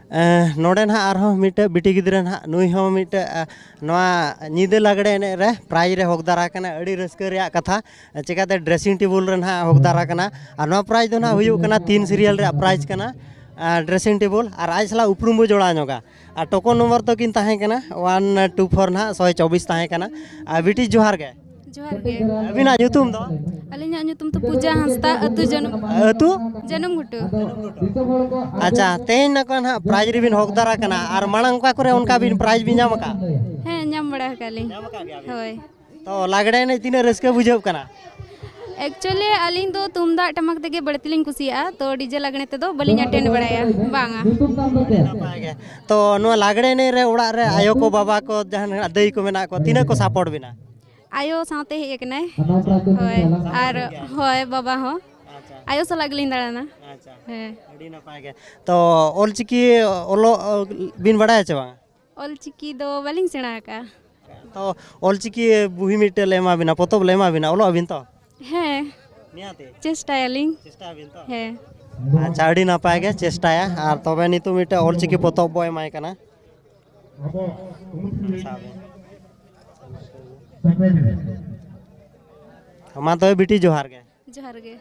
नोडे ना आरहो मिटे बिटी गिद्रे ना नुई हो मिटे नवा नीदे लागड़े एने रे प्राइज रे हकदार आकना अड़ी रस्के रे कथा चिकाते ड्रेसिंग टेबल रे ना हकदार आकना और नवा प्राइज दो ना हुयुग कना 3 सीरियल रे प्राइज कना ड्रेसिंग टेबल और आज सला उपरुम बो जोड़ा नोगा और टोकन नंबर तो किन ताहे कना 124 ना 124 ताहे कना बिटी जोहार गे जोहार गे अबिना ᱧᱩᱛᱩᱢ ᱫᱚ अलिᱧᱟᱜ ᱧᱩᱛᱩᱢ ᱫᱚ पूजा हांसदा अतु अतु जन्म घुटू अच्छा तेन न कोन प्राइज रे बिन हकदार कना और मांग का करे उनका बिन प्राइज बिन नाम का हैं नाम बड़ा काली होय तो लागड़े ने तीन रस्के बुझाव कना एक्चुअली अलिंग दो तुमदा टमक तेगे बड़तीलिंग कुसिया तो डीजे लगने ते दो बलिंग अटेंड बड़ाया बांगा तो नो लागड़े ने रे उड़ा रे आयो को बाबा को जहान दई को मेना को तीन को सपोर्ट बिना आयो साथे हे एकने होय और होय बाबा हो आयो सला गलिंग दाड़ाना अच्छा है अड़ी नपाय गे तो ओलचिकी ओलो बिन बड़ाय चे बांग ओलचिकी दो बलिंग सेणा का तो ओलचिकी बुही मिटे लेमा बिना पोतब लेमा बिना ओलो अबिन तो है नियाते चेष्टायालिंग चेष्टा बिन तो है अच्छा अड़ी नपाय गे चेष्टाया और तबे नितु मिटे ओलचिकी पोतब बॉय माय कना मा तो बिटी जोहार गे जोहार गे